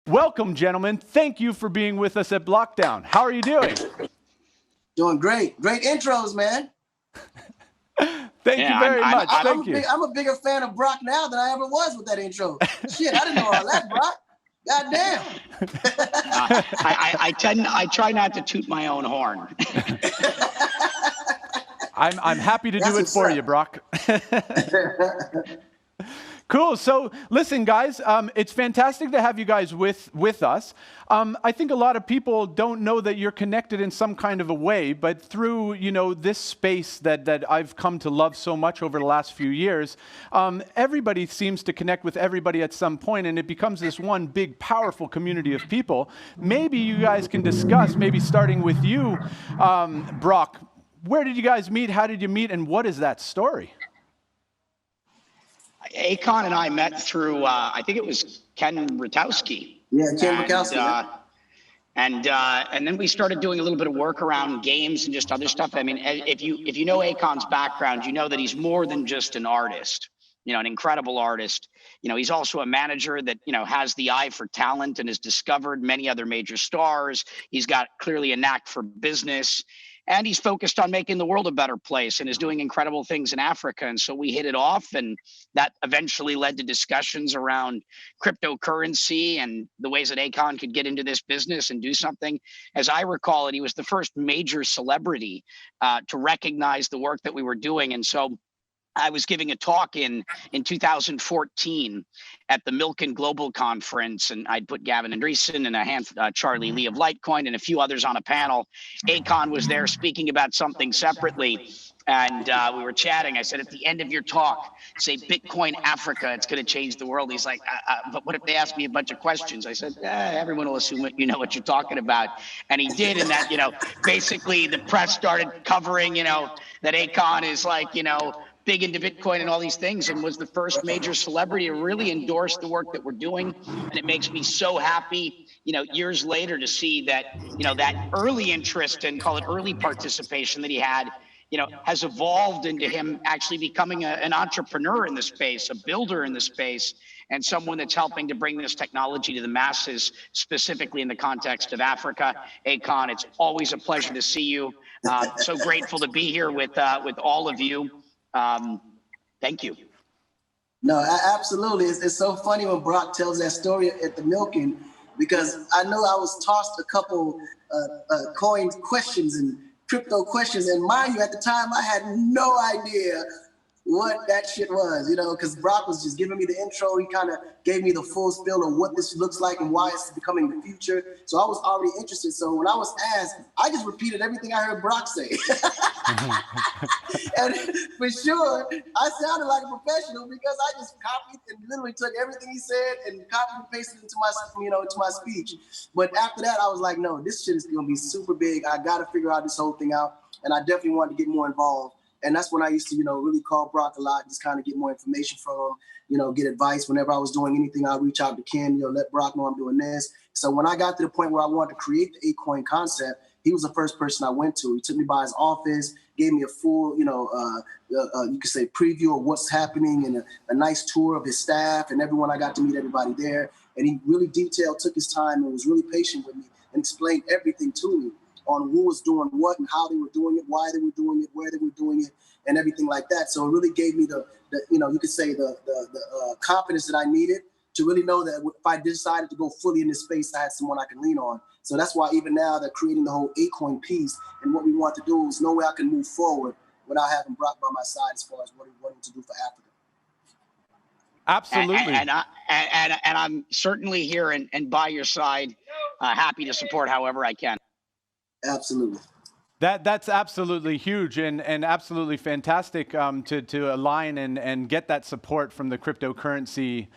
Welcome, gentlemen. Thank you for being with us at BlockDown. How are you doing? Doing great. Great intros, man. Thank you very much. Thank you. I'm a bigger fan of Brock now than I ever was with that intro. Shit, I didn't know all that, Brock. Goddamn. I try not to toot my own horn. I'm happy to do it for you, Brock. Cool. So listen, guys, it's fantastic to have you guys with us. I think a lot of people don't know that you're connected in some kind of a way, but through, this space that I've come to love so much over the last few years, everybody seems to connect with everybody at some point, and it becomes this one big, powerful community of people. Maybe you guys can discuss, maybe starting with you, Brock, where did you guys meet? How did you meet? And what is that story? Akon and I met through, I think it was Ken Rutowski. Yeah, Ken Rutowski. And then we started doing a little bit of work around games and just other stuff. I mean, if you know Akon's background, you know that he's more than just an artist, an incredible artist. He's also a manager that, has the eye for talent and has discovered many other major stars. He's got clearly a knack for business. And he's focused on making the world a better place and is doing incredible things in Africa. And so we hit it off, and that eventually led to discussions around cryptocurrency and the ways that Akon could get into this business and do something. As I recall it, he was the first major celebrity to recognize the work that we were doing. And so I was giving a talk in 2014 at the Milken Global Conference, and I'd put Gavin Andreessen and Charlie Lee of Litecoin and a few others on a panel. Akon was there speaking about something separately, and we were chatting. I said, at the end of your talk, say Bitcoin Africa, it's going to change the world. He's like, but what if they ask me a bunch of questions? I said, everyone will assume you know what you're talking about. And he did, and that, basically the press started covering, that Akon is like, big into Bitcoin and all these things, and was the first major celebrity to really endorse the work that we're doing. And it makes me so happy, years later to see that, that early interest and call it early participation that he had, has evolved into him actually becoming an entrepreneur in the space, a builder in the space, and someone that's helping to bring this technology to the masses, specifically in the context of Africa. Akon, it's always a pleasure to see you. So grateful to be here with all of you. Thank you. No, absolutely. It's so funny when Brock tells that story at the Milken, because I know I was tossed a couple coin questions and crypto questions, and mind you, at the time I had no idea what that shit was, because Brock was just giving me the intro. He kind of gave me the full spill of what this looks like and why it's becoming the future. So I was already interested. So when I was asked, I just repeated everything I heard Brock say. And for sure, I sounded like a professional because I just copied and literally took everything he said and copied and pasted it into my speech. But after that, I was like, no, this shit is going to be super big. I got to figure out this whole thing out. And I definitely wanted to get more involved. And that's when I used to, really call Brock a lot, just kind of get more information from him, get advice. Whenever I was doing anything, I'd reach out to Ken, let Brock know I'm doing this. So when I got to the point where I wanted to create the Akoin concept, he was the first person I went to. He took me by his office, gave me a full, you could say preview of what's happening and a nice tour of his staff and everyone. I got to meet everybody there. And he really took his time and was really patient with me and explained everything to me on who was doing what and how they were doing it, why they were doing it, where they were doing it, and everything like that. So it really gave me the you could say the confidence that I needed to really know that if I decided to go fully in this space, I had someone I can lean on. So that's why even now they're creating the whole Akoin piece, and what we want to do is no way I can move forward without having Brock by my side as far as what he wanted to do for Africa. Absolutely. And I'm certainly here and by your side, happy to support however I can. Absolutely. That's absolutely huge and absolutely fantastic to align and get that support from the cryptocurrency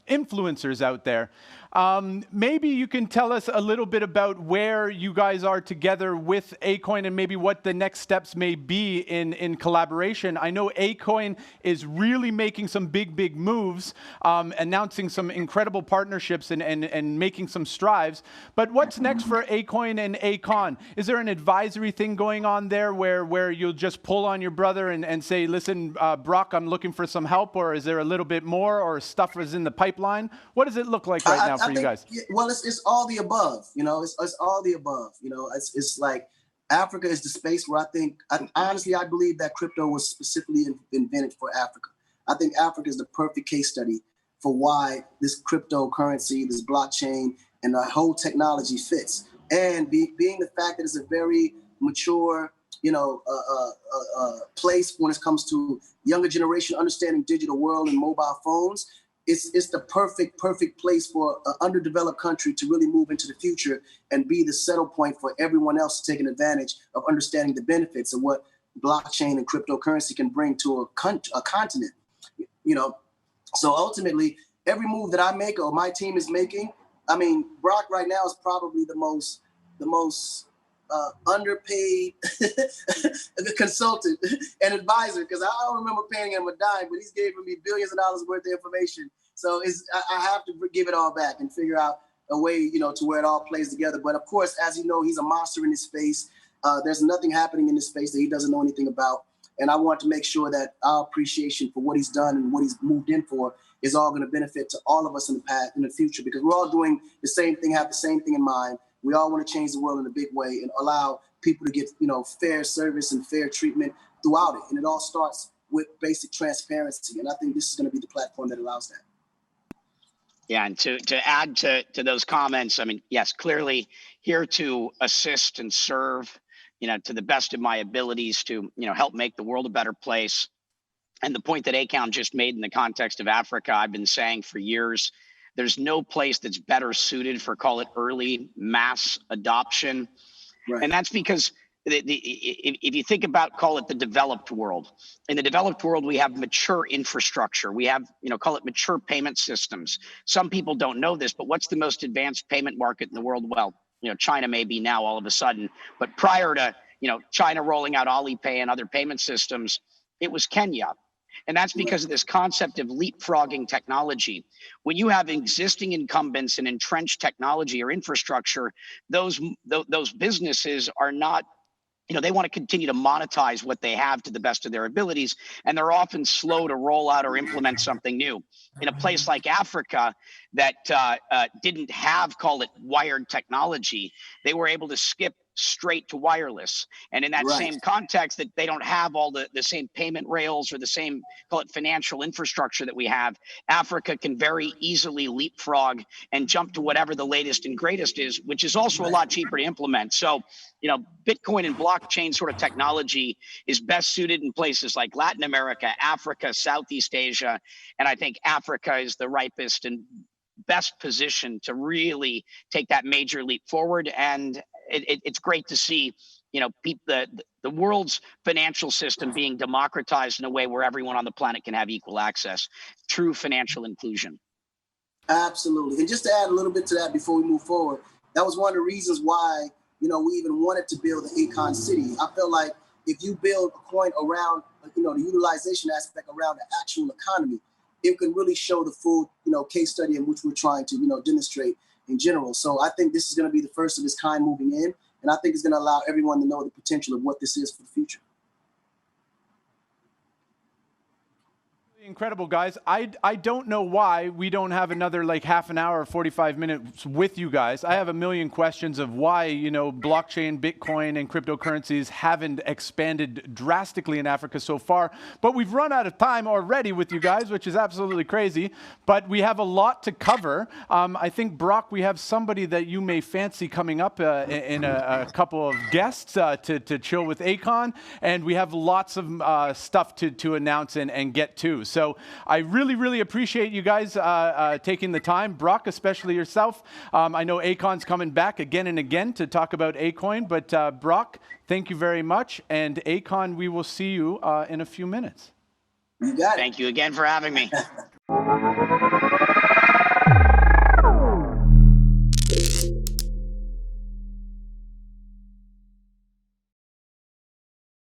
influencers out there. Maybe you can tell us a little bit about where you guys are together with Akon and maybe what the next steps may be in collaboration. I know Akon is really making some big moves, announcing some incredible partnerships and making some strides. But what's next for Akon and Akon? Is there an advisory thing going on there where you'll just pull on your brother and say, listen, Brock, I'm looking for some help, or is there a little bit more, or stuff is in the pipeline? What does it look like right now for you guys? Well, it's all the above, you know, it's all the above, you know, it's like Africa is the space where honestly, I believe that crypto was specifically invented for Africa. I think Africa is the perfect case study for why this cryptocurrency, this blockchain, and the whole technology fits. And being the fact that it's a very mature, you know, place when it comes to younger generation understanding digital world and mobile phones. It's the perfect place for an underdeveloped country to really move into the future and be the settle point for everyone else taking advantage of understanding the benefits of what blockchain and cryptocurrency can bring to a continent. You know, so ultimately, every move that I make or my team is making, I mean, Brock right now is probably the most underpaid consultant and advisor, because I don't remember paying him a dime, but he's giving me billions of dollars worth of information. So I have to give it all back and figure out a way, you know, to where it all plays together. But of course, as you know, he's a monster in this space. There's nothing happening in this space that he doesn't know anything about. And I want to make sure that our appreciation for what he's done and what he's moved in for is all going to benefit to all of us in the future, because we're all doing the same thing, have the same thing in mind. We all want to change the world in a big way and allow people to get, you know, fair service and fair treatment throughout it. And it all starts with basic transparency. And I think this is going to be the platform that allows that. Yeah, and to add to those comments, I mean, yes, clearly here to assist and serve, you know, to the best of my abilities to, you know, help make the world a better place. And the point that Akon just made in the context of Africa, I've been saying for years, there's no place that's better suited for, call it, early mass adoption. Right. And that's because if you think about, call it, the developed world, in the developed world, we have mature infrastructure. We have, you know, call it mature payment systems. Some people don't know this, but what's the most advanced payment market in the world? Well, you know, China may be now all of a sudden, but prior to, you know, China rolling out Alipay and other payment systems, it was Kenya. And that's because of this concept of leapfrogging technology. When you have existing incumbents and entrenched technology or infrastructure, those businesses are not, you know, they want to continue to monetize what they have to the best of their abilities, and they're often slow to roll out or implement something new. In a place like Africa that didn't have, call it, wired technology, they were able to skip straight to wireless. And in that same context, that they don't have all the same payment rails or the same, call it, financial infrastructure that we have, Africa can very easily leapfrog and jump to whatever the latest and greatest is, which is also a lot cheaper to implement. So, you know, Bitcoin and blockchain sort of technology is best suited in places like Latin America, Africa, Southeast Asia. And I think Africa is the ripest and best positioned to really take that major leap forward. And it's great to see, you know, the world's financial system being democratized in a way where everyone on the planet can have equal access. True financial inclusion. Absolutely. And just to add a little bit to that before we move forward, that was one of the reasons why, you know, we even wanted to build the Akon City. I felt like if you build a coin around, you know, the utilization aspect around the actual economy, it can really show the full, you know, case study in which we're trying to, you know, demonstrate in general. So I think this is going to be the first of its kind moving in, and I think it's going to allow everyone to know the potential of what this is for the future. Incredible, guys. I don't know why we don't have another like half an hour or 45 minutes with you guys. I have a million questions of why, you know, blockchain, Bitcoin, and cryptocurrencies haven't expanded drastically in Africa so far. But we've run out of time already with you guys, which is absolutely crazy. But we have a lot to cover. I think, Brock, we have somebody that you may fancy coming up in a couple of guests to chill with Akon. And we have lots of stuff to announce and get to. So I really appreciate you guys taking the time. Brock, especially yourself. I know Akon's coming back again and again to talk about Akon, but Brock, thank you very much. And Akon, we will see you in a few minutes. You got it. Thank you again for having me.